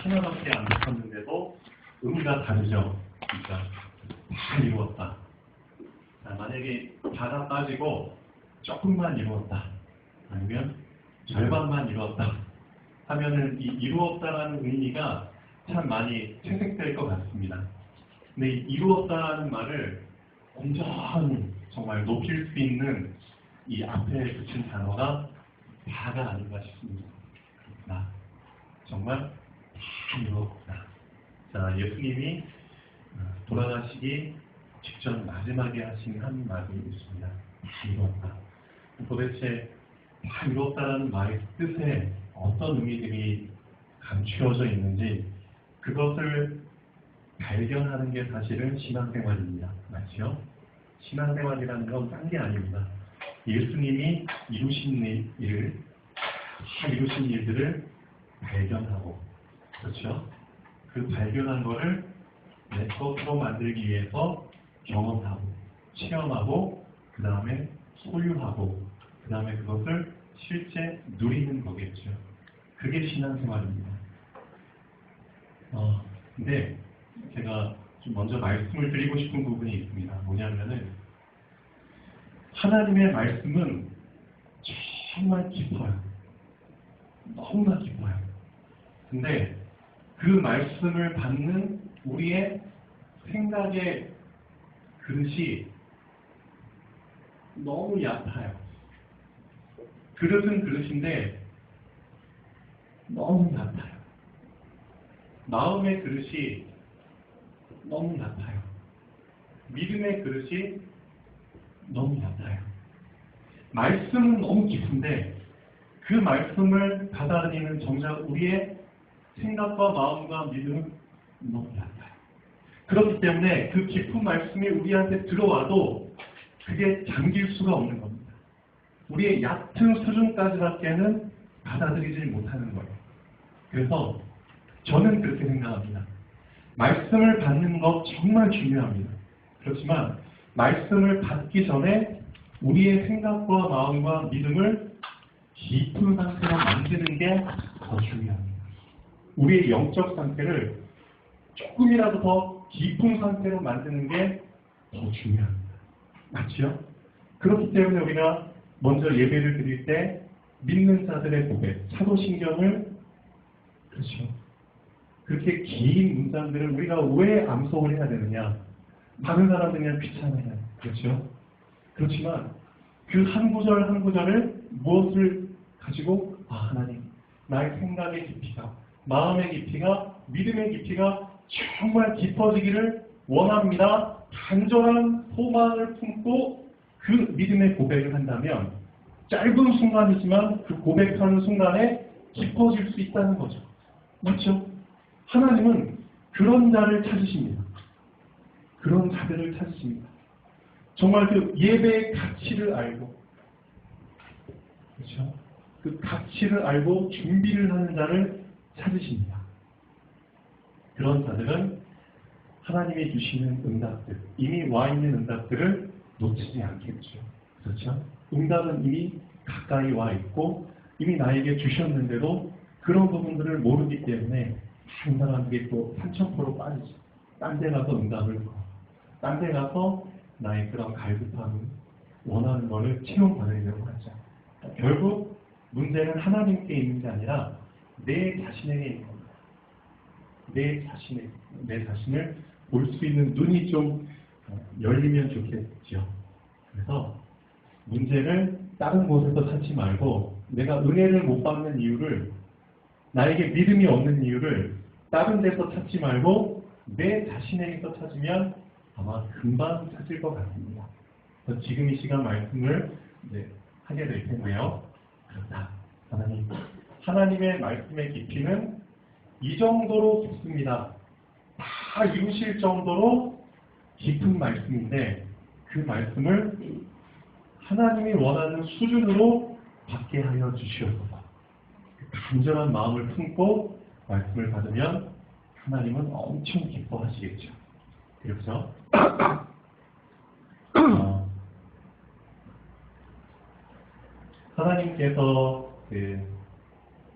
하나밖에 안 붙었는데도 의미가 다르죠. 그러니까 다 이루었다. 자, 만약에 다가 빠지고 조금만 이루었다. 아니면 절반만 이루었다. 하면은 이 이루었다라는 의미가 참 많이 퇴색될 것 같습니다. 근데 이 이루었다는 말을 온전히 정말 높일 수 있는 이 앞에 붙인 단어가 다가 아닌가 싶습니다. 나 정말 다 이루었다. 자, 예수님이 돌아가시기 직전 마지막에 하신 한 말이 있습니다. 다 이루었다. 도대체 다 이루었다라는 말의 뜻에 어떤 의미들이 감추어져 있는지 그것을 발견하는 게 사실은 신앙생활입니다. 맞죠? 신앙생활이라는 건 딴 게 아닙니다. 예수님이 이루신 일을, 다 이루신 일들을 발견하고, 그렇죠? 그 발견한 거를 내 것으로 만들기 위해서 경험하고, 체험하고, 그 다음에 소유하고, 그 다음에 그것을 실제 누리는 거겠죠. 그게 신앙생활입니다. 근데 제가 좀 먼저 말씀을 드리고 싶은 부분이 있습니다. 뭐냐면은 하나님의 말씀은 정말 깊어요. 너무나 깊어요. 근데 그 말씀을 받는 우리의 생각의 그릇이 너무 얕아요. 그릇은 그릇인데 너무 얕아요. 마음의 그릇이 너무 얕아요. 믿음의 그릇이 너무 얕아요. 말씀은 너무 깊은데 그 말씀을 받아들이는 정작 우리의 생각과 마음과 믿음은 너무 얕아요. 그렇기 때문에 그 깊은 말씀이 우리한테 들어와도 그게 잠길 수가 없는 겁니다. 우리의 얕은 수준까지밖에는 받아들이지 못하는 거예요. 그래서 저는 그렇게 생각합니다. 말씀을 받는 것 정말 중요합니다. 그렇지만 말씀을 받기 전에 우리의 생각과 마음과 믿음을 깊은 상태로 만드는 게 더 중요합니다. 우리의 영적 상태를 조금이라도 더 깊은 상태로 만드는 게 더 중요합니다. 맞죠? 그렇기 때문에 우리가 먼저 예배를 드릴 때 믿는 자들의 고백, 사도신경을 그렇죠. 그렇게 긴 문장들을 우리가 왜 암송을 해야 되느냐? 다른 사람들은 그냥 귀찮아요. 그렇죠? 그렇지만 그 한 구절 한 구절을 무엇을 가지고 하나님, 나의 생각의 깊이가, 마음의 깊이가, 믿음의 깊이가 정말 깊어지기를 원합니다. 간절한 소망을 품고 그 믿음의 고백을 한다면 짧은 순간이지만 그 고백하는 순간에 깊어질 수 있다는 거죠. 맞죠? 하나님은 그런 자를 찾으십니다. 그런 자들을 찾으십니다. 정말 그 예배의 가치를 알고, 그렇죠? 그 가치를 알고 준비를 하는 자를 찾으십니다. 그런 자들은 하나님이 주시는 응답들, 이미 와 있는 응답들을 놓치지 않겠죠. 그렇죠? 응답은 이미 가까이 와 있고, 이미 나에게 주셨는데도 그런 부분들을 모르기 때문에 한 사람에게 또 산천포로 빠지죠. 딴 데 가서 응답을 구하고, 딴 데 가서 나의 그런 갈급함을 원하는 것을 채용받으려고 하죠. 결국 문제는 하나님께 있는 게 아니라 내 자신에게 있는 겁니다. 내 자신을 볼 수 있는 눈이 좀 열리면 좋겠죠. 그래서 문제를 다른 곳에서 찾지 말고 내가 은혜를 못 받는 이유를, 나에게 믿음이 없는 이유를 다른 데서 찾지 말고 내 자신에게서 찾으면 아마 금방 찾을 것 같습니다. 그래서 지금 이 시간 말씀을 하게 될 텐데요. 그렇다. 하나님의 말씀의 깊이는 이 정도로 깊습니다. 다 이루실 정도로 깊은 말씀인데 그 말씀을 하나님이 원하는 수준으로 받게 하여 주시옵소서. 간절한 마음을 품고 말씀을 받으면 하나님은 엄청 기뻐하시겠죠. 그렇죠? 하나님께서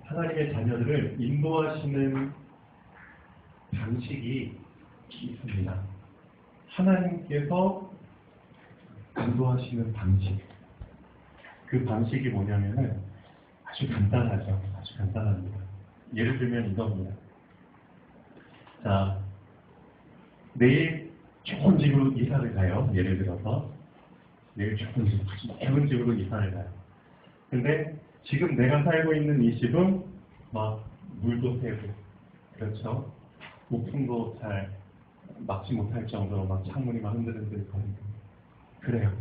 하나님의 자녀들을 인도하시는 방식이 있습니다. 하나님께서 인도하시는 방식. 그 방식이 뭐냐면은 아주 간단하죠. 아주 간단합니다. 예를 들면 이겁니다. 자, 내일 좋은 집으로 이사를 가요. 예를 들어서 내일 좋은 집, 아주 넓은 집으로 이사를 가요. 근데 지금 내가 살고 있는 이 집은 막 물도 새고, 그렇죠? 목풍도 잘 막지 못할 정도로 막 창문이 막 흔들흔들 거리고 그래요.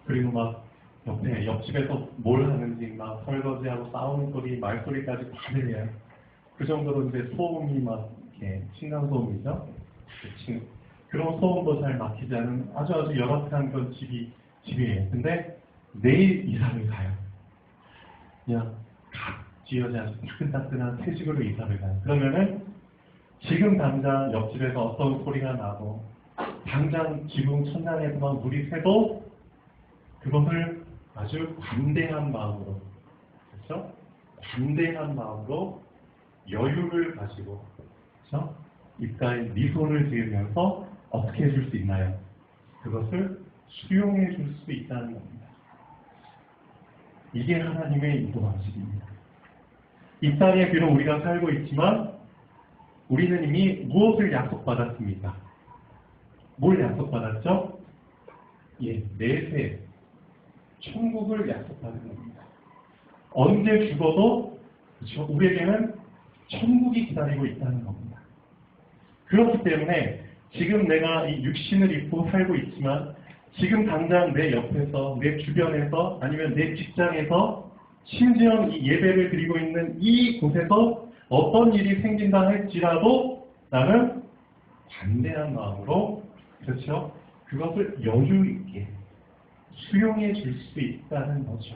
그리고 막 옆집에서 뭘 하는지 막 설거지하고 싸우는 소리, 말소리까지 다 들려요. 그 정도로 이제 소음이 막 이렇게 층간소음이죠. 그런 소음도 잘 막히지 않은 아주 열악한 그런 집이에요. 근데 내일 이사를 가요. 그냥 각 지어진 아주 따끈따끈한 새 집으로 이사를 가요. 그러면은 지금 당장 옆집에서 어떤 소리가 나고 당장 지붕 천장에서만 물이 새도 그것을 아주 관대한 마음으로, 그렇죠? 관대한 마음으로 여유를 가지고, 그렇죠? 입가에 미소를 지으면서 어떻게 해줄 수 있나요? 그것을 수용해 줄 수 있다는 겁니다. 이게 하나님의 인도 방식입니다. 이 땅에 비록 우리가 살고 있지만 우리는 이미 무엇을 약속받았습니까? 뭘 약속받았죠? 예, 내세 천국을 약속받은 겁니다. 언제 죽어도 그렇죠? 우리에게는 천국이 기다리고 있다는 겁니다. 그렇기 때문에 지금 내가 이 육신을 입고 살고 있지만 지금 당장 내 옆에서, 내 주변에서, 아니면 내 직장에서, 심지어 이 예배를 드리고 있는 이 곳에서 어떤 일이 생긴다 할지라도 나는 관대한 마음으로, 그렇죠? 그것을 여유 있게 수용해 줄 수 있다는 거죠.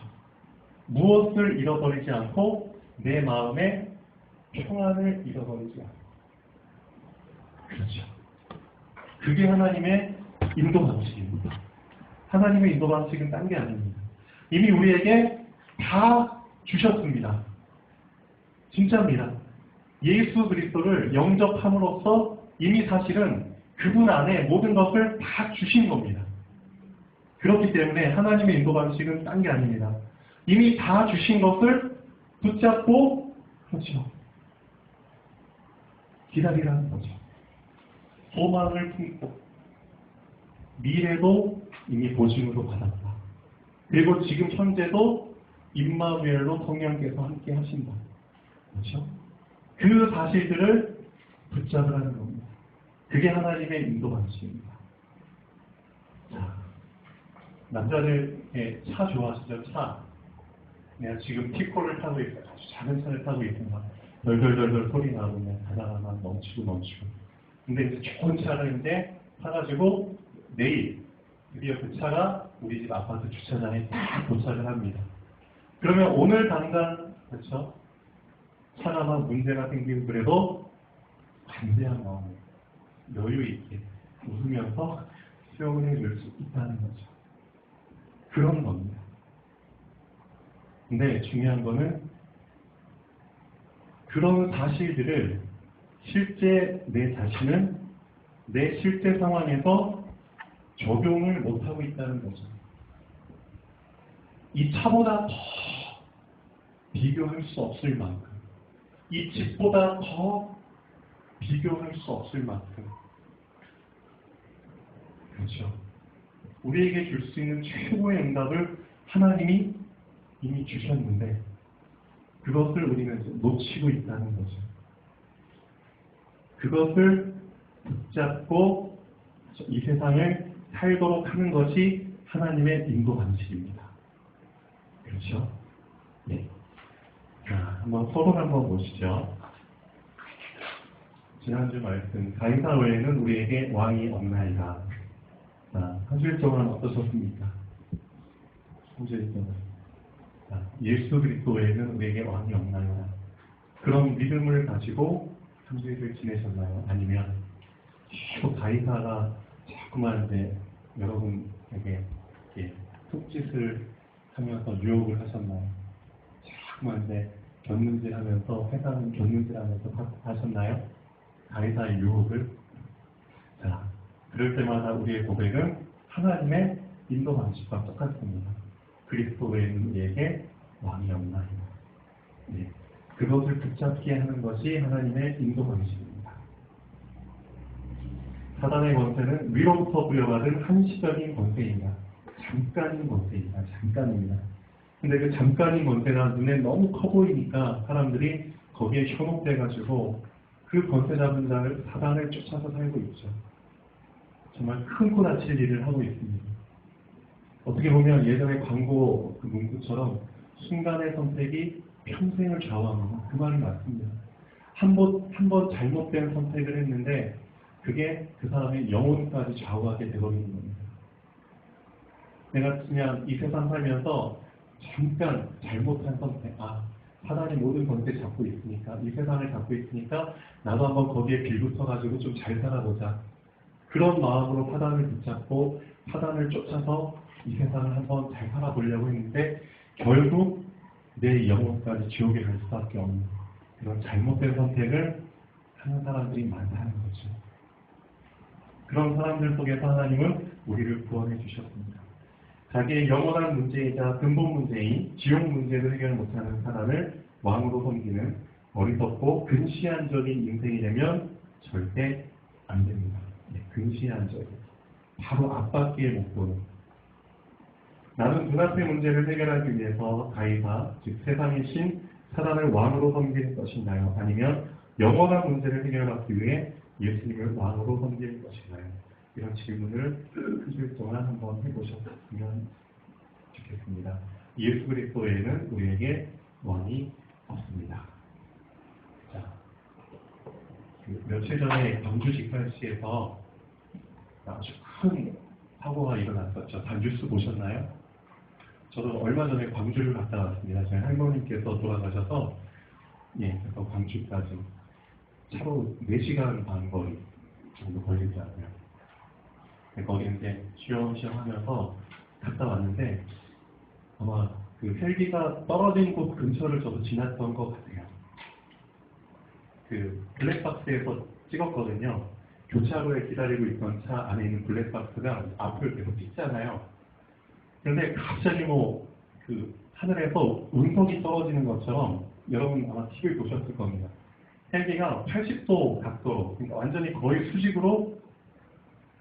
무엇을 잃어버리지 않고 내 마음의 평안을 잃어버리지 않고. 그렇죠. 그게 하나님의 인도 방식입니다. 하나님의 인도 방식은 딴 게 아닙니다. 이미 우리에게 다 주셨습니다. 진짜입니다. 예수 그리스도를 영접함으로써 이미 사실은 그분 안에 모든 것을 다 주신 겁니다. 그렇기 때문에 하나님의 인도 방식은 딴 게 아닙니다. 이미 다 주신 것을 붙잡고, 그렇죠, 기다리라는 거죠. 소망을 품고 미래도 이미 보증으로 받았다. 그리고 지금 현재도 임마누엘로 성령께서 함께 하신다. 그렇죠? 그 사실들을 붙잡으라는 겁니다. 그게 하나님의 인도 방식입니다. 자, 남자들 차 좋아하시죠? 차. 내가 지금 티코를 타고 있어요. 아주 작은 차를 타고 있으면 덜덜덜덜 소리 나고 그냥 가다가만 멈추고. 근데 이제 좋은 차를 이제 사가지고 내일 드디어 그 차가 우리 집 아파트 주차장에 딱 도착을 합니다. 그러면 오늘 당장, 그렇죠? 차가만 문제가 생기고 그래도 관대한 마음으로 여유 있게 웃으면서 수용을 해줄 수 있다는 거죠. 그런 겁니다. 근데 중요한 거는 그런 사실들을 실제 내 자신은 내 실제 상황에서 적용을 못하고 있다는 거죠. 이 차보다 더 비교할 수 없을 만큼, 이 집보다 더 비교할 수 없을 만큼, 그렇죠. 우리에게 줄 수 있는 최고의 응답을 하나님이 이미 주셨는데 그것을 우리는 놓치고 있다는 거죠. 그것을 붙잡고 이 세상을 살도록 하는 것이 하나님의 인도 방식입니다. 그렇죠? 네. 자, 한번 보시죠. 지난주 말씀, 가이사 외에는 우리에게 왕이 없나이다. 자, 한 주일 동안 어떠셨습니까? 한 주일 동안. 자, 예수 그리스도 외에는 우리에게 왕이 없나이다. 그런 믿음을 가지고 한 주일을 지내셨나요? 아니면 계속 가이사가 자꾸만 이제 여러분에게 이렇게 툭짓을 하면서 유혹을 하셨나요? 자꾸만 이제 견눈질하면서 세상 견눈질하면서 하셨나요? 가이사의 유혹을. 자, 그럴 때마다 우리의 고백은 하나님의 인도 방식과 똑같습니다. 그리스도 외에는 우리에게 왕이 없나이다. 네, 그것을 붙잡게 하는 것이 하나님의 인도 방식입니다. 사단의 권세는 위로부터 부여받은 한시적인 권세입니다. 잠깐인 권세입니다. 잠깐입니다. 근데 그 잠깐인 권세가 눈에 너무 커 보이니까 사람들이 거기에 현혹돼가지고 그 권세 잡은 자를 사단을 쫓아서 살고 있죠. 정말 큰 코다칠 일을 하고 있습니다. 어떻게 보면 예전에 광고 그 문구처럼 순간의 선택이 평생을 좌우한다. 그 말이 맞습니다. 한 번 잘못된 선택을 했는데 그게 그 사람의 영혼까지 좌우하게 되어버리는 겁니다. 내가 그냥 이 세상 살면서 잠깐 잘못한 선택, 사단이 모든 권세 잡고 있으니까, 이 세상을 잡고 있으니까 나도 한번 거기에 빌붙어가지고 좀 잘 살아보자. 그런 마음으로 사단을 붙잡고 사단을 쫓아서 이 세상을 한번 잘 살아보려고 했는데 결국 내 영혼까지 지옥에 갈 수밖에 없는 그런 잘못된 선택을 하는 사람들이 많다는 거죠. 그런 사람들 속에서 하나님은 우리를 구원해 주셨습니다. 자기의 영원한 문제이자 근본 문제인 지옥 문제를 해결 못하는 사람을 왕으로 섬기는 어리석고 근시안적인 인생이 되면 절대 안 됩니다. 네, 근시안적인. 바로 앞바퀴에 못 보는. 나는 눈앞의 문제를 해결하기 위해서 가이사, 즉 세상의 신, 사단을 왕으로 섬길 것인가요? 아니면 영원한 문제를 해결하기 위해 예수님을 왕으로 섬길 것인가요? 이런 질문을 일주일 동안 한번 해보셨으면 좋겠습니다. 예수 그리스도 외에는 우리에게 왕이 없습니다. 자, 며칠 전에 광주 직관시에서 아주 큰 사고가 일어났었죠. 다 뉴스 보셨나요? 저도 얼마 전에 광주를 갔다 왔습니다. 저희 할머니께서 돌아가셔서 그래서 광주까지 차로 4시간 반 거리 정도 걸리지 않아요. 거기 이제 쉬엄쉬엄 하면서 갔다 왔는데 아마 그 헬기가 떨어진 곳 근처를 저도 지났던 것 같아요. 그 블랙박스에서 찍었거든요. 교차로에 기다리고 있던 차 안에 있는 블랙박스가 앞을 계속 찍잖아요. 그런데 갑자기 그 하늘에서 운석이 떨어지는 것처럼 여러분 아마 TV를 보셨을 겁니다. 헬기가 80도 각도로, 그러니까 완전히 거의 수직으로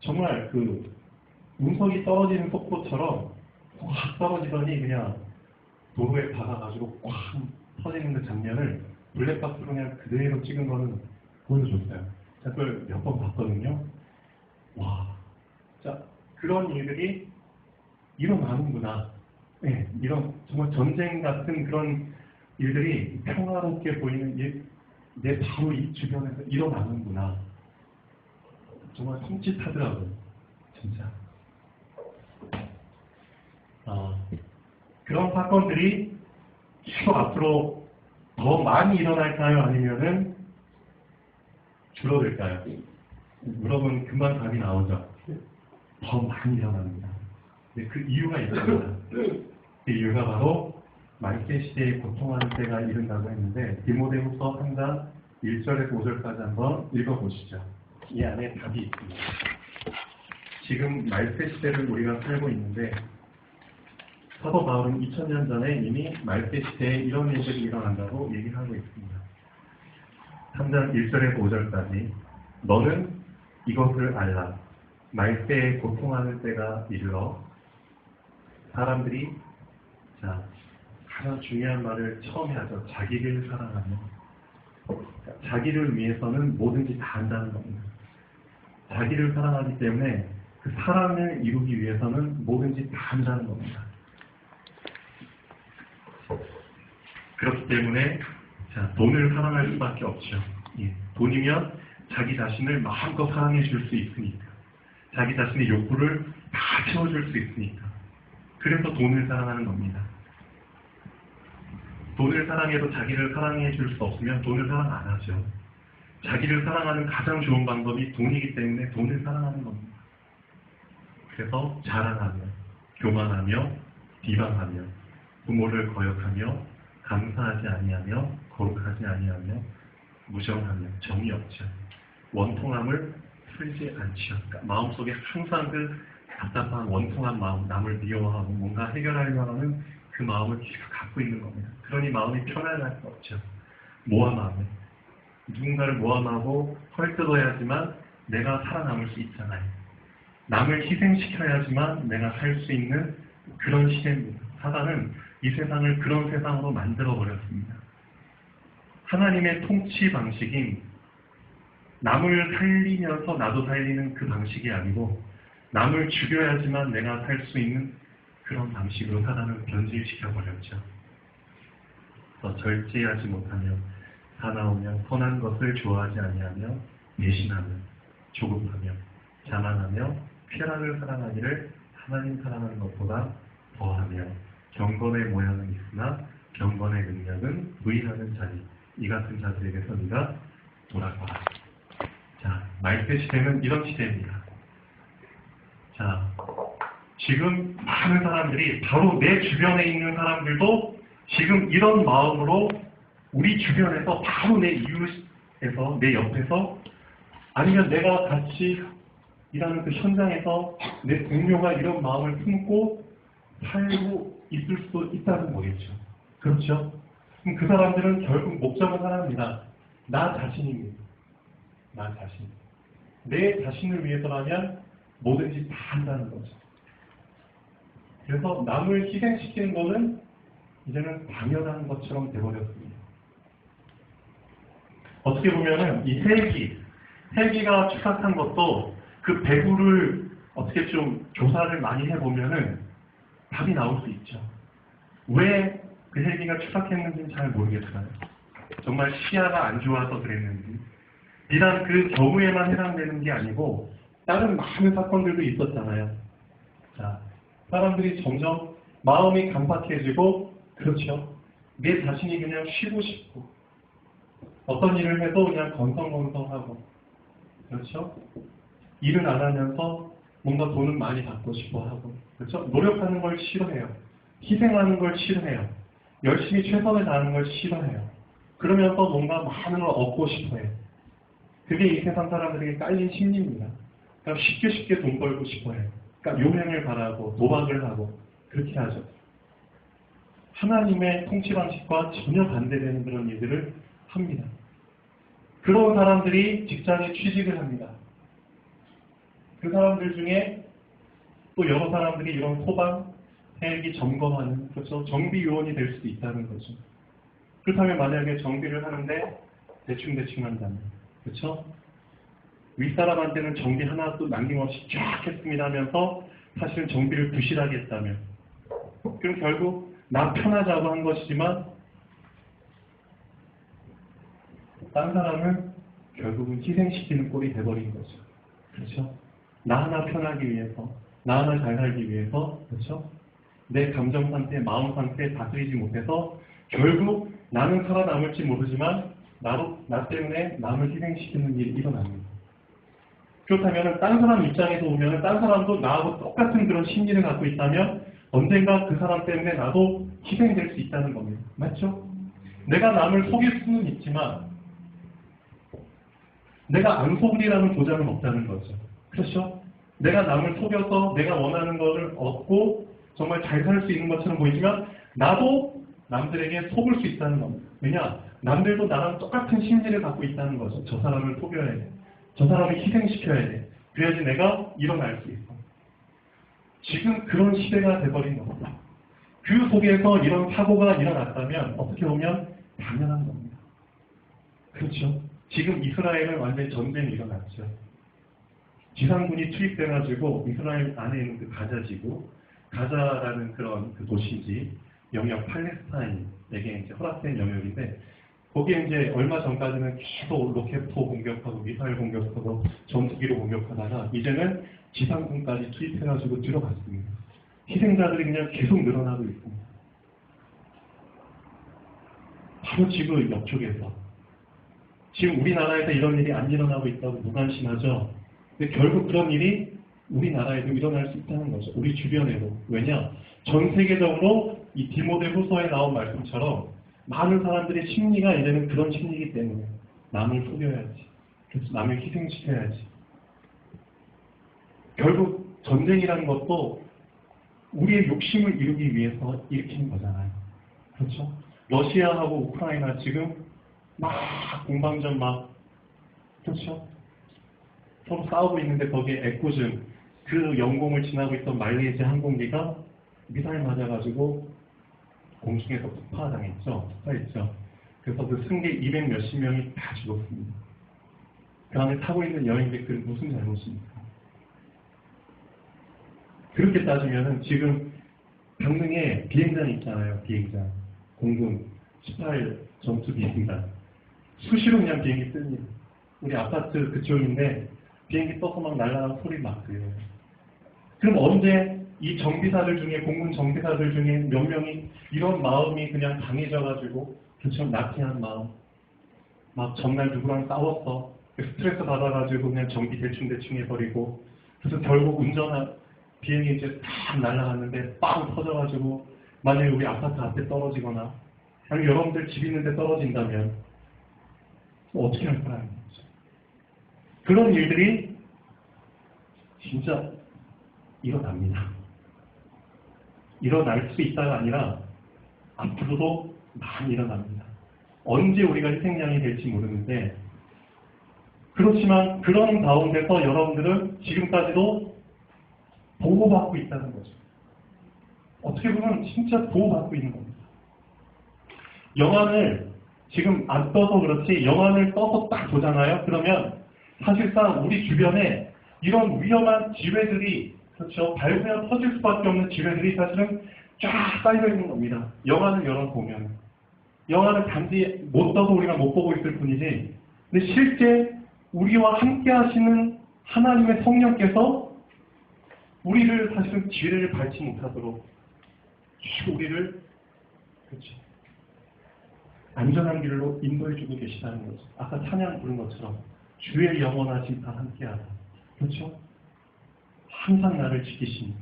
정말 그 운석이 떨어지는 속도처럼 확 떨어지더니 그냥 도로에 박아가지고 꽉 터지는 그 장면을 블랙박스로 그냥 그대로 찍은 거는 보여줬어요. 제가 그걸 몇 번 봤거든요. 와, 자, 그런 일들이 일어나는구나. 네, 이런 정말 전쟁 같은 그런 일들이 평화롭게 보이는 내 바로 이 주변에서 일어나는구나. 정말 섬찟하더라고요. 진짜. 그런 사건들이 계속 앞으로 더 많이 일어날까요? 아니면은 줄어들까요? 여러분 금방 답이 나오죠. 더 많이 일어납니다. 근데 그 이유가 있습니다. 그 이유가 바로 말세 시대에 고통하는 때가 이른다고 했는데 디모데후서 3장 1절에서 5절까지 한번 읽어보시죠. 이 안에 답이 있습니다. 지금 말세 시대를 우리가 살고 있는데 사도 바울은 2000년 전에 이미 말세 시대에 이런 일들이 일어난다고 얘기하고 있습니다. 3장 1절에서 5절까지 너는 이것을 알라. 말세에 고통하는 때가 이르러 사람들이 가장 중요한 말을 처음에 하죠. 자기를 사랑하며 자기를 위해서는 뭐든지 다 한다는 겁니다. 자기를 사랑하기 때문에 그 사랑을 이루기 위해서는 뭐든지 다 한다는 겁니다. 그렇기 때문에 돈을 사랑할 수밖에 없죠. 돈이면 자기 자신을 마음껏 사랑해 줄 수 있으니까. 자기 자신의 욕구를 다 채워줄 수 있으니까. 그래서 돈을 사랑하는 겁니다. 돈을 사랑해도 자기를 사랑해 줄 수 없으면 돈을 사랑 안 하죠. 자기를 사랑하는 가장 좋은 방법이 돈이기 때문에 돈을 사랑하는 겁니다. 그래서 자랑하며, 교만하며, 비방하며, 부모를 거역하며, 감사하지 아니하며 거룩하지 아니하며 무정하며 정이 없죠. 원통함을 풀지 않죠. 그러니까 마음속에 항상 그 답답한 원통한 마음, 남을 미워하고 뭔가 해결하려고 하는 그 마음을 계속 갖고 있는 겁니다. 그러니 마음이 편안할 수 없죠. 모함하고 누군가를 모함하고 헐뜯어야지만 내가 살아남을 수 있잖아요. 남을 희생시켜야지만 내가 살 수 있는 그런 시대입니다. 사단은 이 세상을 그런 세상으로 만들어 버렸습니다. 하나님의 통치 방식인 남을 살리면서 나도 살리는 그 방식이 아니고 남을 죽여야지만 내가 살 수 있는 그런 방식으로 사단을 변질시켜 버렸죠. 절제하지 못하며 사나우며 선한 것을 좋아하지 아니하며 배신하며 조급하며 자만하며 쾌락을 사랑하기를 하나님 사랑하는 것보다 더하며 경건의 모양은 있으나 경건의 능력은 부인하는 자니 이 같은 자들에게서 네가 돌아가라. 자, 말세 시대는 이런 시대입니다. 자, 지금 많은 사람들이 바로 내 주변에 있는 사람들도 지금 이런 마음으로 우리 주변에서 바로 내 이웃에서 내 옆에서 아니면 내가 같이 일하는 그 현장에서 내 동료가 이런 마음을 품고 살고 있을 수도 있다는 거겠죠. 그렇죠? 그럼 그 사람들은 결국 목적은 하나입니다. 나 자신입니다. 나 자신. 내 자신을 위해서라면 뭐든지 다 한다는 거죠. 그래서 남을 희생시키는 것은 이제는 당연한 것처럼 되어버렸습니다. 어떻게 보면은 이 헬기가 추락한 것도 그 배구를 어떻게 좀 조사를 많이 해보면은 답이 나올 수 있죠. 왜 그 헬기가 추락했는지는 잘 모르겠어요. 정말 시야가 안 좋아서 그랬는지. 비단 그 경우에만 해당되는 게 아니고 다른 많은 사건들도 있었잖아요. 자, 사람들이 점점 마음이 간팍해지고 그렇죠. 내 자신이 그냥 쉬고 싶고 어떤 일을 해도 그냥 건성건성하고 그렇죠. 일을 안 하면서 뭔가 돈을 많이 받고 싶어 하고 그렇죠. 노력하는 걸 싫어해요. 희생하는 걸 싫어해요. 열심히 최선을 다하는 걸 싫어해요. 그러면서 뭔가 많은 걸 얻고 싶어해요. 그게 이 세상 사람들에게 깔린 심리입니다. 그러니까 쉽게 돈 벌고 싶어해요. 그러니까 요행을 바라고 도박을 하고 그렇게 하죠. 하나님의 통치 방식과 전혀 반대되는 그런 일들을 합니다. 그런 사람들이 직장에 취직을 합니다. 그 사람들 중에 또 여러 사람들이 이런 소방, 헬기 점검하는 그렇죠. 정비 요원이 될 수도 있다는 거죠. 그렇다면 만약에 정비를 하는데 대충 한다면 그렇죠? 윗사람한테는 정비 하나도 남김없이 쫙 했습니다 하면서 사실은 정비를 부실하게 했다면 그럼 결국 나 편하자고 한 것이지만 딴 사람을 결국은 희생시키는 꼴이 돼버린 거죠. 그렇죠? 나 하나 편하기 위해서, 나 하나 잘 살기 위해서, 그렇죠? 내 감정 상태, 마음 상태 다스리지 못해서 결국 나는 살아남을지 모르지만 나 때문에 남을 희생시키는 일이 일어납니다. 그렇다면 딴 사람 입장에서 보면 딴 사람도 나하고 똑같은 그런 심리를 갖고 있다면 언젠가 그 사람 때문에 나도 희생될 수 있다는 겁니다. 맞죠? 내가 남을 속일 수는 있지만 내가 안 속으리라는 보장은 없다는 거죠. 그렇죠? 내가 남을 속여서 내가 원하는 것을 얻고 정말 잘 살 수 있는 것처럼 보이지만 나도 남들에게 속을 수 있다는 겁니다. 왜냐? 남들도 나랑 똑같은 심리를 갖고 있다는 거죠. 저 사람을 속여야 돼. 저 사람을 희생시켜야 돼. 그래야지 내가 일어날 수 있어. 지금 그런 시대가 돼버린 겁니다. 그 속에서 이런 사고가 일어났다면 어떻게 보면 당연한 겁니다. 그렇죠? 지금 이스라엘은 완전히 전쟁이 일어났죠. 지상군이 투입돼가지고 이스라엘 안에 있는 그 가자지구, 가자라는 그런 그 도시지, 영역 팔레스타인에게 이제 허락된 영역인데, 거기에 이제 얼마 전까지는 계속 로켓포 공격하고 미사일 공격하고 전투기로 공격하다가 이제는 지상군까지 투입해가지고 들어갔습니다. 희생자들이 그냥 계속 늘어나고 있습니다. 바로 지구 옆쪽에서. 지금 우리나라에서 이런 일이 안 일어나고 있다고 무관심하죠. 근데 결국 그런 일이 우리나라에도 일어날 수 있다는 거죠. 우리 주변에도. 왜냐? 전 세계적으로 이 디모데 후서에 나온 말씀처럼 많은 사람들의 심리가 이제는 그런 심리이기 때문에 남을 속여야지. 그래서 남을 희생시켜야지. 결국 전쟁이라는 것도 우리의 욕심을 이루기 위해서 일으킨 거잖아요. 그렇죠? 러시아하고 우크라이나 지금 막 공방전 막 그렇죠? 서로 싸우고 있는데 거기에 애꿎은 그 영공을 지나고 있던 말레이시아 항공기가 미사일 맞아가지고 공중에서 폭파했죠. 그래서 그 승객 200 몇십 명이 다 죽었습니다. 그 안에 타고 있는 여행객들은 무슨 잘못입니까? 그렇게 따지면은 지금 강릉에 비행장 있잖아요. 비행장. 공군 18 전투 비행장. 수시로 그냥 비행기 뜹니다. 우리 아파트 그쪽인데 비행기 떠서 막 날아가는 소리 막 들려요. 그럼 언제 이 정비사들 중에 공군 정비사들 중에 몇 명이 이런 마음이 그냥 강해져가지고 그렇죠 나태한 마음 막 전날 누구랑 싸웠어 스트레스 받아가지고 그냥 정비 대충 해버리고 그래서 결국 비행이 이제 탁 날아갔는데 빵 터져가지고 만약에 우리 아파트 앞에 떨어지거나 아니면 여러분들 집 있는데 떨어진다면 어떻게 할 거라는 거죠. 그런 일들이 진짜 일어납니다. 일어날 수 있다가 아니라 앞으로도 많이 일어납니다. 언제 우리가 희생양이 될지 모르는데 그렇지만 그런 가운데서 여러분들은 지금까지도 보호받고 있다는 거죠. 어떻게 보면 진짜 보호받고 있는 겁니다. 영안을 지금 안 떠서 그렇지 영안을 떠서 딱 보잖아요. 그러면 사실상 우리 주변에 이런 위험한 지뢰들이 그렇죠. 밟으면 터질 수밖에 없는 지뢰들이 사실은 쫙 쌓여 있는 겁니다. 영화를 열어보면. 영화는 단지 못 떠서 우리가 못 보고 있을 뿐이지. 근데 실제 우리와 함께 하시는 하나님의 성령께서 우리를 사실은 지뢰를 밟지 못하도록 우리를 그렇죠. 안전한 길로 인도해주고 계시다는 거죠. 아까 찬양 부른 것처럼 주의 영원하신 다 함께하다. 그렇죠? 항상 나를 지키시니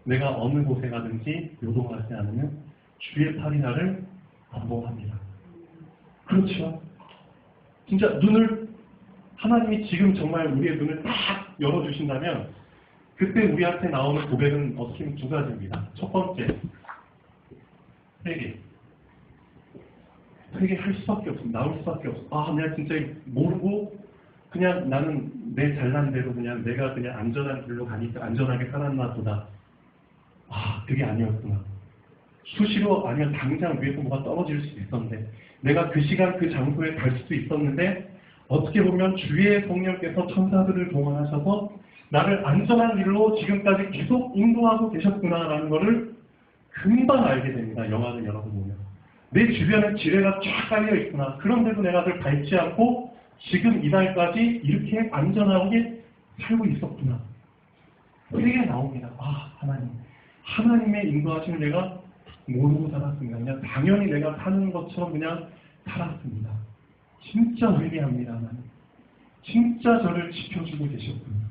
내가 어느 곳에 가든지 요동하지 않으면 주의 팔이 나를 보호합니다. 그렇죠? 진짜 눈을 하나님이 지금 정말 우리의 눈을 딱 열어주신다면 그때 우리한테 나오는 고백은 어떻게 보면 두 가지입니다. 첫 번째, 회개. 회개할 수밖에 없습니다. 나올 수밖에 없어. 아, 내가 진짜 모르고 그냥 나는 내 잘난 대로 그냥 내가 그냥 안전한 길로 가니까 안전하게 살았나 보다. 아, 그게 아니었구나. 수시로 아니면 당장 위에서 뭐가 떨어질 수도 있었는데 내가 그 시간 그 장소에 갈 수도 있었는데 어떻게 보면 주의 성령께서 천사들을 동원하셔서 나를 안전한 길로 지금까지 계속 인도하고 계셨구나라는 것을 금방 알게 됩니다. 영화를 열어보면. 내 주변에 지뢰가 쫙 깔려 있구나. 그런데도 내가 그걸 밟지 않고 지금 이날까지 이렇게 안전하게 살고 있었구나. 그게 나옵니다. 아, 하나님. 하나님의 인도하심을 내가 모르고 살았습니다. 그냥 당연히 내가 사는 것처럼 그냥 살았습니다. 진짜 회개합니다. 하나님. 진짜 저를 지켜주고 계셨군요.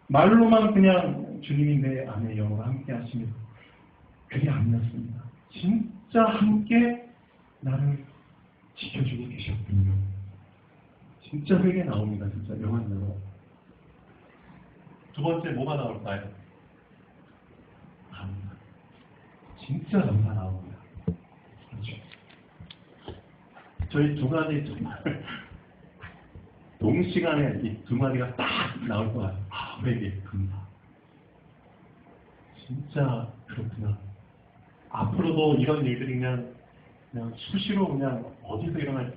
말로만 그냥 주님이 내 안에 영으로 함께 하시면 그게 아니었습니다. 진짜 함께 나를 지켜주고 계셨군요. 진짜 회개 나옵니다. 진짜 영화대로. 두 번째 뭐가 나올까요? 감사. 진짜 감사 나옵니다. 그렇죠. 저희 두 가지 정말 동시간에 이 두 마디가 딱 나올 것 같아요. 아, 회개, 감사. 진짜 그렇구나. 앞으로도 이런 일들이 그냥 수시로 그냥 어디서 일어날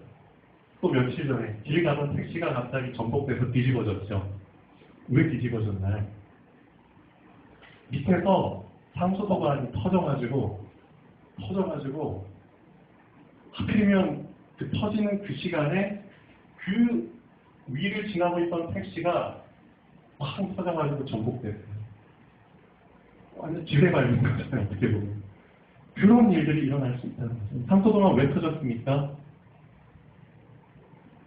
또 며칠 전에 길 가던 택시가 갑자기 전복돼서 뒤집어졌죠. 왜 뒤집어졌나요? 밑에서 상수도가 터져가지고 하필이면 그 터지는 그 시간에 그 위를 지나고 있던 택시가 막 터져가지고 전복됐어요. 완전 지뢰 밟는 거잖아요. 어떻게 보면. 그런 일들이 일어날 수 있다는 거죠. 상수도가 왜 터졌습니까?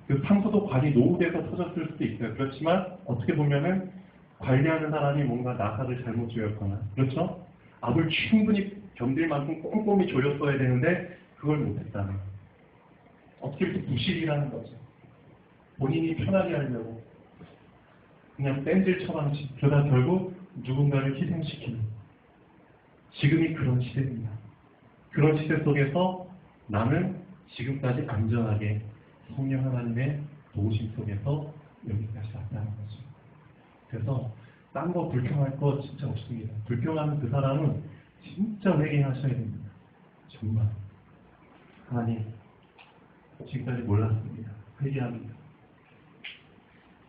그 상수도 관이 노후돼서 터졌을 수도 있어요. 그렇지만 어떻게 보면은 관리하는 사람이 뭔가 나사를 잘못 조였거나 그렇죠? 압을 충분히 견딜 만큼 꼼꼼히 조였어야 되는데 그걸 못했다면 어떻게 이렇게 부실이라는 거죠. 본인이 편하게 하려고 그냥 뺀질 처방치 그러다 결국 누군가를 희생시키는 지금이 그런 시대입니다. 그런 시대 속에서 나는 지금까지 안전하게 성령 하나님의 도우심 속에서 여기까지 왔다는 거죠. 그래서 딴 거 불평할 거 진짜 없습니다. 불평하는 그 사람은 진짜 회개하셔야 됩니다. 정말. 하나님, 지금까지 몰랐습니다. 회개합니다.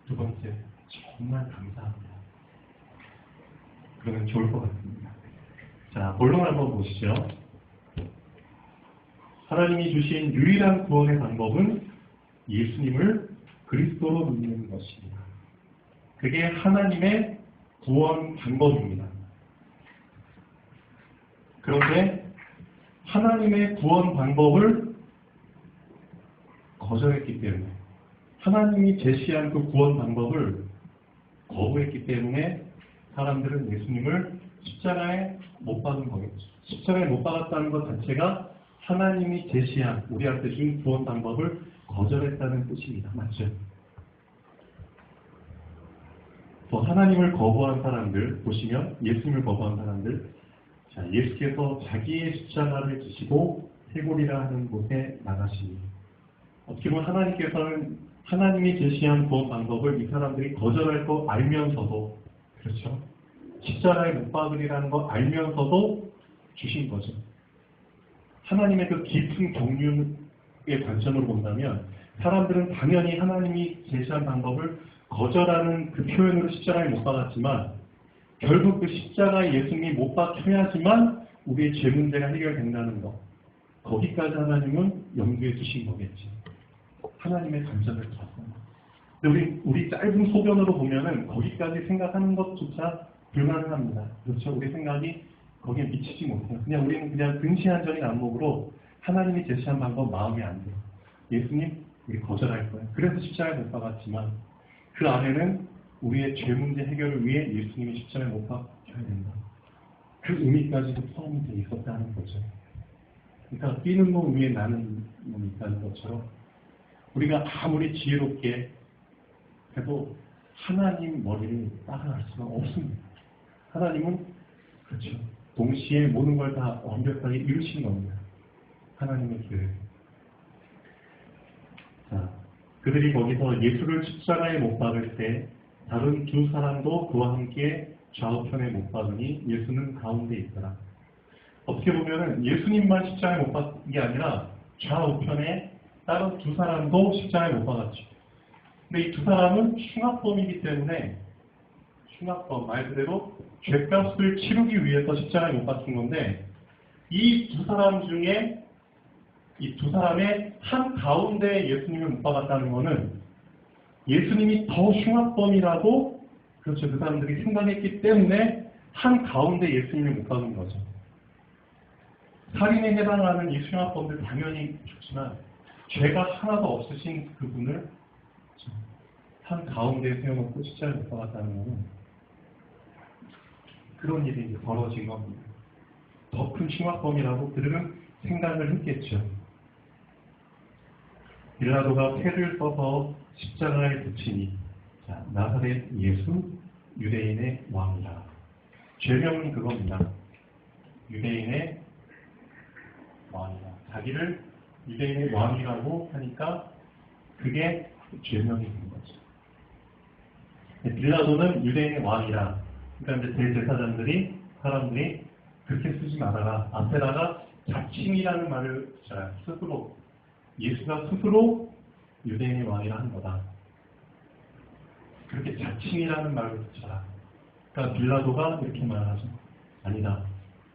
두 번째, 정말 감사합니다. 그러면 좋을 것 같습니다. 자, 본론 한번 보시죠. 하나님이 주신 유일한 구원의 방법은 예수님을 그리스도로 믿는 것입니다. 그게 하나님의 구원 방법입니다. 그런데 하나님의 구원 방법을 거절했기 때문에 하나님이 제시한 그 구원 방법을 거부했기 때문에 사람들은 예수님을 십자가에 못 박은 거겠죠. 십자가에 못 박았다는 것 자체가 하나님이 제시한 우리한테 준 구원 방법을 거절했다는 뜻입니다. 맞죠? 또 하나님을 거부한 사람들 보시면 예수님을 거부한 사람들 자, 예수께서 자기의 십자가를 지시고 해골이라 하는 곳에 나가시니 어떻게 보면 하나님께서는 하나님이 제시한 구원 방법을 이 사람들이 거절할 거 알면서도 그렇죠? 십자가에 못 박으리라는 거 알면서도 주신 거죠. 하나님의 그 깊은 경륜의 관점으로 본다면 사람들은 당연히 하나님이 제시한 방법을 거절하는 그 표현으로 십자가에 못 박았지만 결국 그 십자가에 예수님이 못 박혀야지만 우리의 죄 문제가 해결된다는 거 거기까지 하나님은 염두에 두신 거겠지. 하나님의 관점을 봤어요. 근데 우리 짧은 소견으로 보면은 거기까지 생각하는 것조차 불가능합니다. 그렇죠? 우리 생각이 거기에 미치지 못해요. 그냥 우리는 그냥 근시안적인 안목으로 하나님이 제시한 방법 마음에 안 들어. 예수님 우리 거절할 거예요. 그래서 십자가에 못 박았지만 그 안에는 우리의 죄 문제 해결을 위해 예수님이 십자가에 못 박혀야 된다. 그 의미까지도 포함이 되어 있었다는 거죠. 그러니까 뛰는 놈 위에 나는 놈이 있다는 것처럼 우리가 아무리 지혜롭게 해도 하나님 머리를 따라갈 수가 없습니다. 하나님은 그렇죠. 동시에 모든 걸 다 완벽하게 이루신 겁니다. 하나님의 계획. 자, 그들이 거기서 예수를 십자가에 못 박을 때 다른 두 사람도 그와 함께 좌우편에 못 박으니 예수는 가운데 있더라. 어떻게 보면은 예수님만 십자가에 못 박은 게 아니라 좌우편에 다른 두 사람도 십자가에 못 박았죠. 근데 이 두 사람은 흉악범이기 때문에 흉악범 말 그대로 죄값을 치르기 위해서 십자가에 못 박힌 건데 이 두 사람 중에 이 두 사람의 한 가운데 예수님을 못 박았다는 것은 예수님이 더 흉악범이라고 그렇죠. 그 사람들이 생각했기 때문에 한 가운데 예수님을 못 박은 거죠. 살인에 해당하는 이 흉악범들 당연히 좋지만 죄가 하나도 없으신 그분을 한 가운데에 세워놓고 십자가에 못 박았다는 것은 그런 일이 이제 벌어진 겁니다. 더 큰 흉악범이라고 그들은 생각을 했겠죠. 빌라도가 패를 써서 십자가에 붙이니 자, 나사렛 예수 유대인의 왕이라. 죄명은 그겁니다. 유대인의 왕이라. 자기를 유대인의 왕이라고 하니까 그게 죄명이 된 거죠. 빌라도는 유대인의 왕이라. 그러니까 이제 대제사장들이 사람들이 그렇게 쓰지 말아라. 앞에다가 자칭이라는 말을 붙여요. 스스로 예수가 스스로 유대인의 왕이라 한 거다. 그렇게 자칭이라는 말을 붙여라. 그러니까 빌라도가 이렇게 말하죠. 아니다.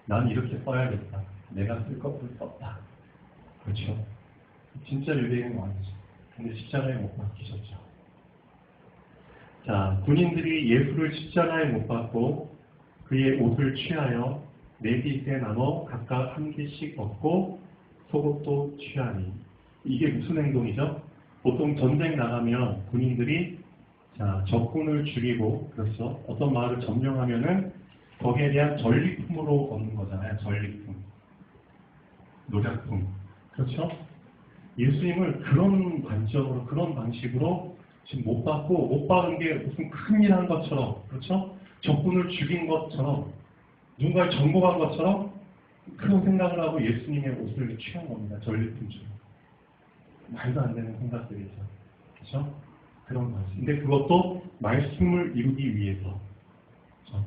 난 이렇게 써야겠다. 내가 쓸 것을 썼다. 그렇죠. 진짜 유대인의 왕이죠. 근데 십자가에 못 박히셨죠. 자, 군인들이 예수를 십자가에 못 박고 그의 옷을 취하여 네 핏에 나눠 각각 한 개씩 얻고 속옷도 취하니. 이게 무슨 행동이죠? 보통 전쟁 나가면 군인들이 자, 적군을 죽이고 그렇죠. 어떤 마을을 점령하면은 거기에 대한 전리품으로 얻는 거잖아요. 전리품, 노작품. 그렇죠? 예수님을 그런 관점으로, 그런 방식으로 지금 못 받고, 못 박은 게 무슨 큰일 한 것처럼, 그렇죠? 적군을 죽인 것처럼, 누군가를 정복한 것처럼 그런 생각을 하고 예수님의 옷을 취한 겁니다. 전리품처럼. 말도 안 되는 생각들이죠. 그렇죠? 그런 거지. 근데 그것도 말씀을 이루기 위해서. 그렇죠?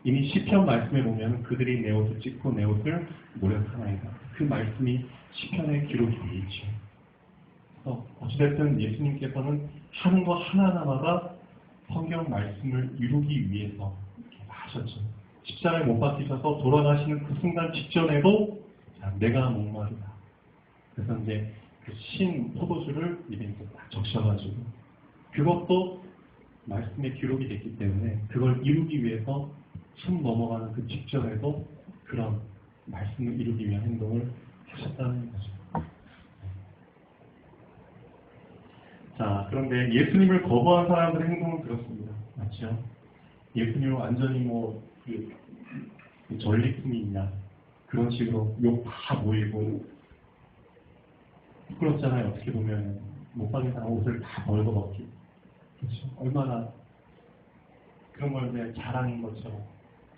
이미 시편 말씀에 보면 그들이 내 옷을 찢고 내 옷을 모략하나이다. 그 말씀이 시편에 기록이 되어 있죠. 그래서 어찌됐든 예수님께서는 하는 것 하나하나마다 성경 말씀을 이루기 위해서 이렇게 하셨죠. 십자가에 못 박히셔서 돌아가시는 그 순간 직전에도 자, 내가 목마르다. 그래서 이제 그 신 포도주를 입에 이제 딱 적셔가지고 그것도 말씀에 기록이 됐기 때문에 그걸 이루기 위해서 숨 넘어가는 그 직전에도 그런 말씀을 이루기 위한 행동을 하셨다는 거죠. 자, 그런데 예수님을 거부한 사람들의 행동은 그렇습니다. 맞죠? 예수님을 완전히 그 전리품이 있냐 그런 식으로 욕 다 모이고 부끄럽잖아요. 어떻게 보면 못 박인 사람 옷을 다 벌거벗기. 그렇죠? 얼마나 그런 걸 이제 자랑인 것처럼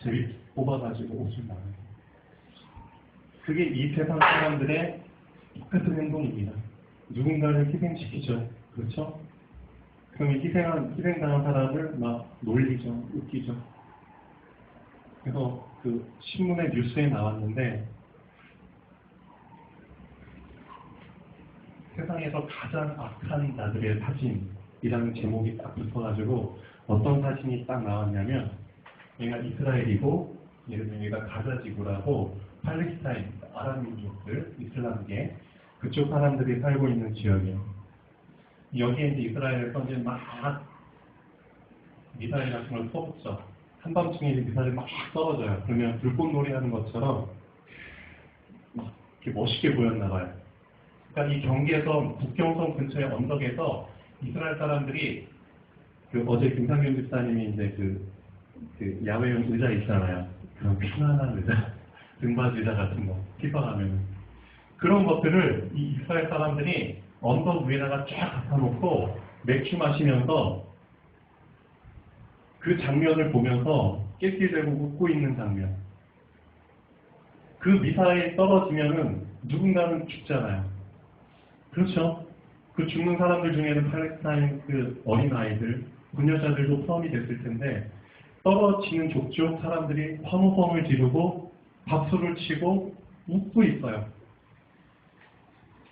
제비 뽑아가지고 옷을 나가요. 그게 이 세상 사람들의 똑같은 행동입니다. 누군가를 희생시키죠. 그렇죠? 그럼 희생당한 사람을 막 놀리죠. 웃기죠. 그래서 그 신문의 뉴스에 나왔는데 세상에서 가장 악한 자들의 사진이라는 제목이 딱 붙어가지고 어떤 사진이 딱 나왔냐면 얘가 이스라엘이고 얘가 가자 지구라고 팔레스타인, 아랍 민족들, 이슬람계 그쪽 사람들이 살고 있는 지역이에요. 여기에 이제 이스라엘에서 이제 막 미사일 같은 걸 쏘죠. 한밤중에 미사일이 막 떨어져요. 그러면 불꽃놀이 하는 것처럼 막 이렇게 멋있게 보였나 봐요. 그러니까 이 경계선, 국경선 근처의 언덕에서 이스라엘 사람들이 어제 김상균 집사님이 이제 그 야외용 의자 있잖아요. 그런 편안한 의자, 등받이 의자 같은 거, 피방하면 그런 것들을 이 이스라엘 사람들이 언덕 위에다가 쫙 갖다 놓고 맥주 마시면서 그 장면을 보면서 낄낄대고 웃고 있는 장면. 그 미사일이 떨어지면은 누군가는 죽잖아요. 그렇죠? 그 죽는 사람들 중에는 팔레스타인 그 어린아이들, 부녀자들도 포함이 됐을 텐데 떨어지는 족족 사람들이 환호성을 지르고 박수를 치고 웃고 있어요.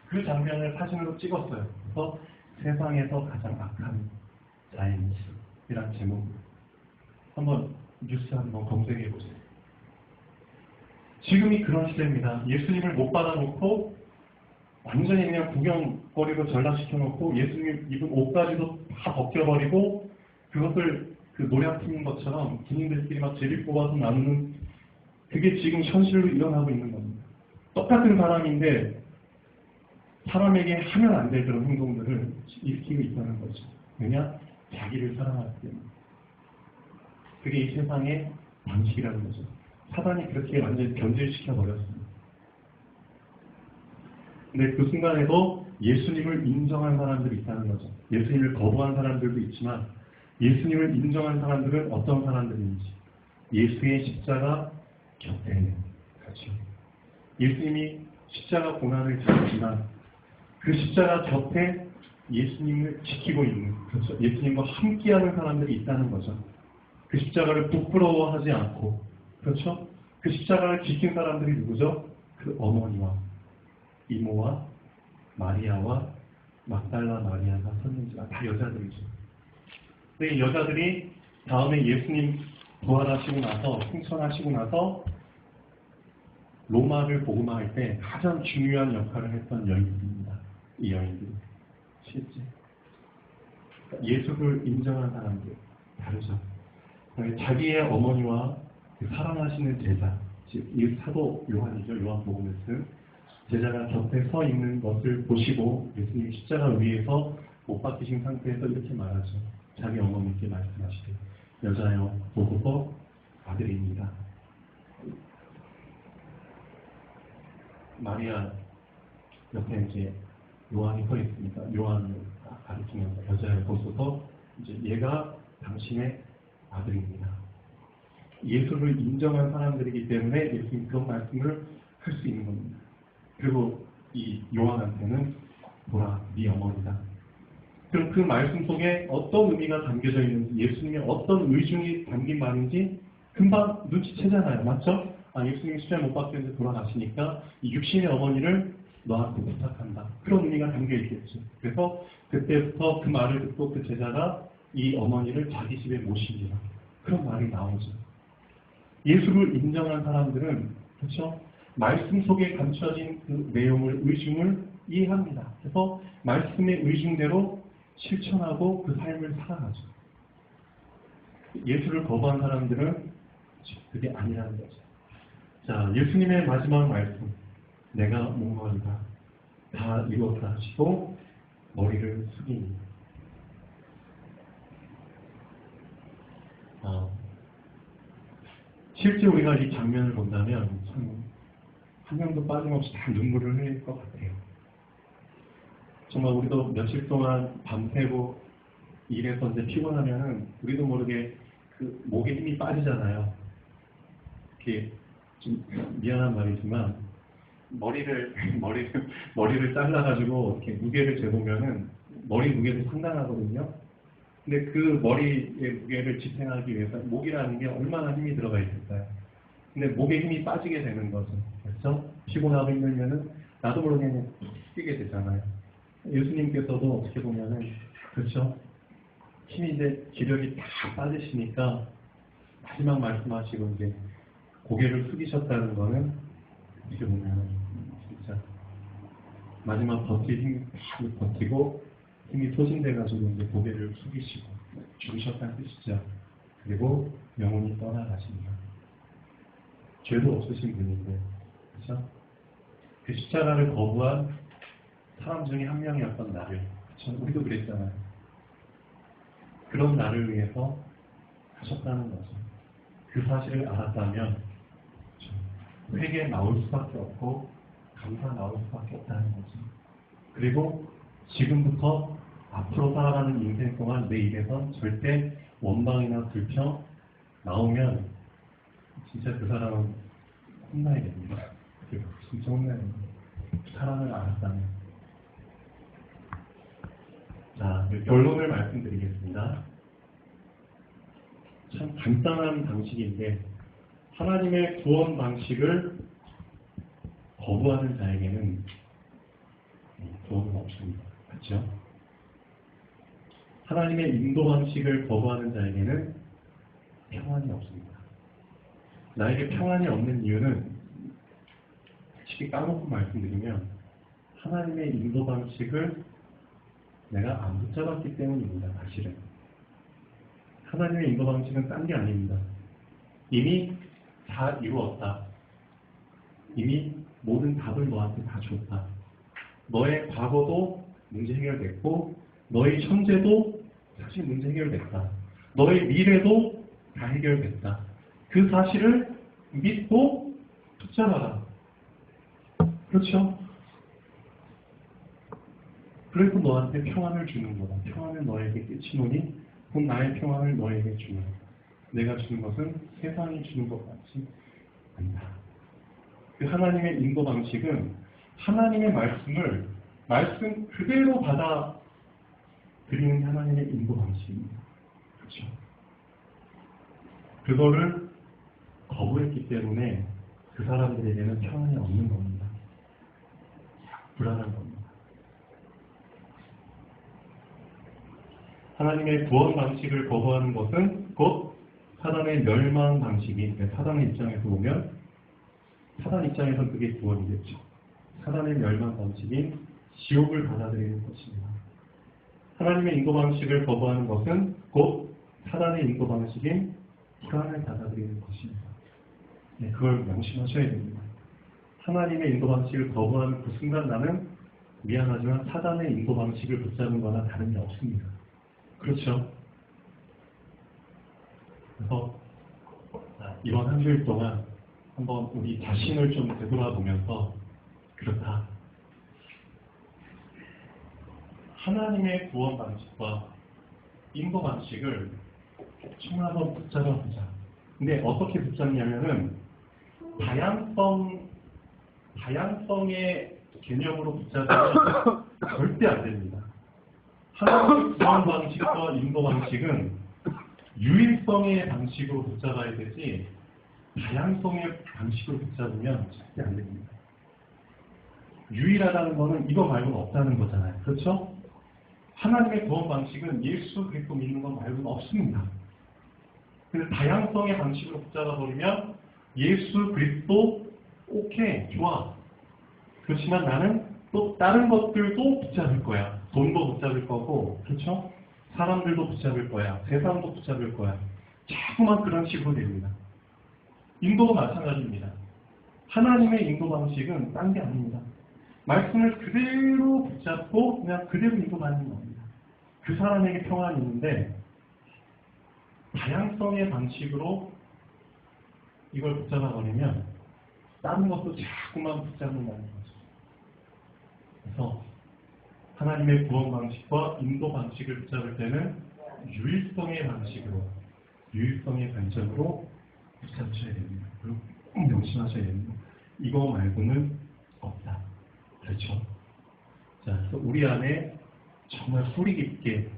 그 장면을 사진으로 찍었어요. 그래서 세상에서 가장 악한 자인이란 제목으로 한번 뉴스 한번 검색해 보세요. 지금이 그런 시대입니다. 예수님을 못 받아놓고 완전히 그냥 구경거리로 전락시켜놓고 예수님 입은 옷까지도 다 벗겨버리고 그것을 그 노략품인 것처럼 군인들끼리 막 제비 뽑아서 나누는 그게 지금 현실로 일어나고 있는 겁니다. 똑같은 사람인데 사람에게 하면 안 될 그런 행동들을 일으키고 있다는 거죠. 왜냐? 자기를 사랑하기 때문에. 그게 이 세상의 방식이라는 거죠. 사단이 그렇게 완전히 변질시켜 버렸습니다. 근데 그 순간에도 예수님을 인정한 사람들이 있다는 거죠. 예수님을 거부한 사람들도 있지만 예수님을 인정한 사람들은 어떤 사람들인지 예수의 십자가 곁에 같이 예수님이 십자가 고난을 지셨지만 그 십자가 곁에 예수님을 지키고 있는 그렇죠. 예수님과 함께하는 사람들이 있다는 거죠. 그 십자가를 부끄러워하지 않고 그렇죠. 그 십자가를 지킨 사람들이 누구죠? 그 어머니와 이모와 마리아와 막달라 마리아가 섰는지가 다 여자들이죠. 근데 이 여자들이 다음에 예수님 부활하시고 나서 승천하시고 나서 로마를 복음화할 때 가장 중요한 역할을 했던 여인들입니다. 이 여인들 실제 예수를 인정한 사람들 다르죠. 자기의 어머니와 그 사랑하시는 제자, 즉 이 사도 요한이죠. 요한복음을 쓴 제자가 곁에 서 있는 것을 보시고 예수님 십자가 위에서 못 박히신 상태에서 이렇게 말하죠. 자기 어머니께 말씀하시되 여자여 보소서 아들입니다. 마리아 옆에 이제 요한이 서 있으니까 요한을 가리키면서 여자를 보소서 이제 얘가 당신의 아들입니다. 예수를 인정한 사람들이기 때문에 예수님 그런 말씀을 할 수 있는 겁니다. 그리고 이 요한한테는 보라, 네 어머니다. 그럼 그 말씀 속에 어떤 의미가 담겨져 있는지, 예수님의 어떤 의중이 담긴 말인지 금방 눈치채잖아요. 맞죠? 예수님이 십자가에 못 박혔는데 돌아가시니까 이 육신의 어머니를 너한테 부탁한다. 그런 의미가 담겨 있겠죠. 그래서 그때부터 그 말을 듣고 그 제자가 이 어머니를 자기 집에 모십니다. 그런 말이 나오죠. 예수를 인정한 사람들은 그렇죠? 말씀 속에 감춰진 그 내용을, 의중을 이해합니다. 그래서 말씀의 의중대로 실천하고 그 삶을 살아가죠. 예수를 거부한 사람들은 그게 아니라는 거죠. 자, 예수님의 마지막 말씀, 내가 목마르다 다 이루었다 하시고 머리를 숙이니 실제 우리가 이 장면을 본다면 참 한 명도 빠짐없이 다 눈물을 흘릴 것 같아요. 정말 우리도 며칠 동안 밤새고 일해서 이제 피곤하면은 우리도 모르게 그 목에 힘이 빠지잖아요. 이렇게 좀 미안한 말이지만 머리를 잘라가지고 이렇게 무게를 재보면은 머리 무게도 상당하거든요. 근데 그 머리의 무게를 지탱하기 위해서 목이라는 게 얼마나 힘이 들어가 있을까요? 근데 목에 힘이 빠지게 되는 거죠. 그렇죠? 피곤하고 힘들면은 나도 모르게 그냥 뛰게 되잖아요. 예수님께서도 어떻게 보면은 그렇죠? 힘이 이제 기력이 다 빠지시니까 마지막 말씀하시고 이제 고개를 숙이셨다는 거는 어떻게 보면은 진짜 마지막 버틸 힘 버티고 힘이 소진돼가지고 이제 고개를 숙이시고 죽으셨다는 뜻이죠. 그리고 영혼이 떠나가십니다. 죄도 없으신 분인데, 그렇죠? 그 십자가를 거부한 사람 중에 한 명이었던 나를, 그렇죠? 우리도 그랬잖아요. 그런 나를 위해서 하셨다는 거죠. 그 사실을 알았다면 회개 나올 수밖에 없고 감사 나올 수밖에 없다는 거죠. 그리고 지금부터 앞으로 살아가는 인생 동안 내 입에서 절대 원망이나 불평 나오면 진짜 그 사람은 혼나야 됩니다. 진짜 혼나야 됩니다. 사랑을 알았다면. 자, 결론을 말씀드리겠습니다. 참 간단한 방식인데 하나님의 구원 방식을 거부하는 자에게는 구원은 없습니다. 그렇죠? 하나님의 인도 방식을 거부하는 자에게는 평안이 없습니다. 나에게 평안이 없는 이유는 솔직히 까놓고 말씀드리면 하나님의 인도 방식을 내가 안 붙잡았기 때문입니다. 사실은 하나님의 인도 방식은 딴 게 아닙니다. 이미 다 이루었다. 이미 모든 답을 너한테 다 줬다. 너의 과거도 문제 해결됐고 너의 현재도 사실 문제 해결됐다. 너의 미래도 다 해결됐다. 그 사실을 믿고 붙잡아라. 그렇죠? 그래서 너한테 평안을 주는 거다. 평안을 너에게 끼치노니 곧 나의 평안을 너에게 주노. 내가 주는 것은 세상이 주는 것 같지 않다. 그 하나님의 인도 방식은 하나님의 말씀을 말씀 그대로 받아들이는 하나님의 인도 방식입니다. 그렇죠? 그거를 거부했기 때문에 그 사람들에게는 평안이 없는 겁니다. 불안한 겁니다. 하나님의 구원 방식을 거부하는 것은 곧 사단의 멸망 방식인, 사단의 입장에서 보면 사단 입장에서는 그게 구원이겠죠. 사단의 멸망 방식인 지옥을 받아들이는 것입니다. 하나님의 인도 방식을 거부하는 것은 곧 사단의 인도 방식인 불안을 받아들이는 것입니다. 네, 그걸 명심하셔야 됩니다. 하나님의 인도 방식을 거부하는 그 순간 나는 미안하지만 사단의 인도 방식을 붙잡은 거나 다른 게 없습니다. 그렇죠? 그래서 이번 한 주일 동안 한번 우리 자신을 좀 되돌아보면서 그렇다. 하나님의 구원 방식과 인도 방식을 정말 한번 붙잡아 보자. 근데 어떻게 붙잡냐면은 다양성의 개념으로 붙잡으면 절대 안 됩니다. 하나님의 구원 방식과 인도 방식은 유일성의 방식으로 붙잡아야 되지 다양성의 방식으로 붙잡으면 절대 안 됩니다. 유일하다는 거는 이거 말고는 없다는 거잖아요. 그렇죠? 하나님의 구원 방식은 예수 그리스도 믿는 것 말고는 없습니다. 근데 다양성의 방식으로 붙잡아 버리면 예수 그리스도 오케이 좋아. 그렇지만 나는 또 다른 것들도 붙잡을 거야. 돈도 붙잡을 거고, 그렇죠? 사람들도 붙잡을 거야. 세상도 붙잡을 거야. 자꾸만 그런 식으로 됩니다. 인도도 마찬가지입니다. 하나님의 인도 방식은 딴 게 아닙니다. 말씀을 그대로 붙잡고 그냥 그대로 인도하는 겁니다. 그 사람에게 평안이 있는데 다양성의 방식으로 이걸 붙잡아 버리면 다른 것도 자꾸만 붙잡는다는 거죠. 그래서 하나님의 구원 방식과 인도 방식을 붙잡을 때는 유일성의 방식으로, 유일성의 관점으로 붙잡으셔야 됩니다. 그리고 꼭 명심하셔야 됩니다. 이거 말고는 없다. 그렇죠? 자, 그래서 우리 안에 정말 뿌리 깊게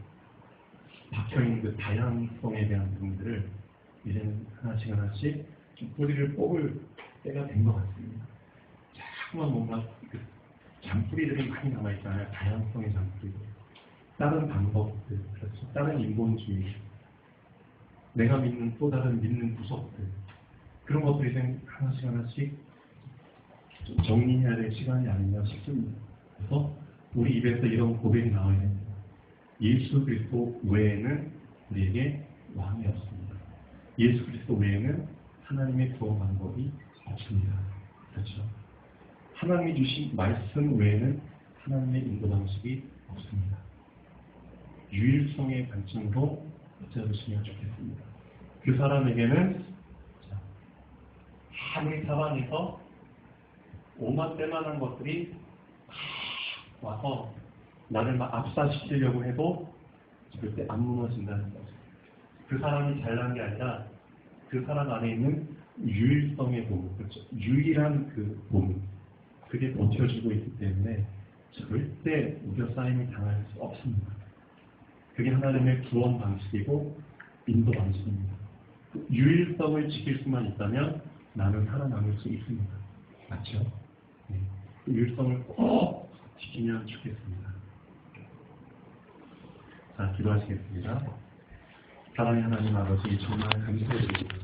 박혀있는 그 다양성에 대한 부분들을 이제는 하나씩 하나씩 좀 뿌리를 뽑을 때가 된 것 같습니다. 자꾸만 뭔가 그 잔뿌리들이 많이 남아있잖아요. 다양성의 잔뿌리들. 다른 방법들, 그렇죠. 다른 인본주의, 내가 믿는 또 다른 믿는 구석들, 그런 것들이 이제 하나씩 하나씩 좀 정리해야 될 시간이 아닌가 싶습니다. 그래서 우리 입에서 이런 고백이 나와야 됩니다. 예수 그리스도 외에는 우리에게 왕이 없습니다. 예수 그리스도 외에는 하나님의 구원 방법이 없습니다. 그렇죠? 하나님이 주신 말씀 외에는 하나님의 인도 방식이 없습니다. 유일성의 관점으로 붙잡으시면 좋겠습니다. 그 사람에게는 아무리 사방에서 오만 때만한 것들이 와서 나를 막 압사시키려고 해도 절대 안 무너진다는 거죠. 그 사람이 잘난 게 아니라 그 사람 안에 있는 유일성의 봄, 그렇죠? 유일한 그 봄, 그게 버텨주고 있기 때문에 절대 우겨싸임을 당할 수 없습니다. 그게 하나님의 구원 방식이고 인도 방식입니다. 그 유일성을 지킬 수만 있다면 나는 살아남을 수 있습니다. 맞죠? 네. 그 유일성을 꼭 지키면 좋겠습니다. 자, 기도하시겠습니다. 사랑의 하나님 아버지, 정말 감사드립니다.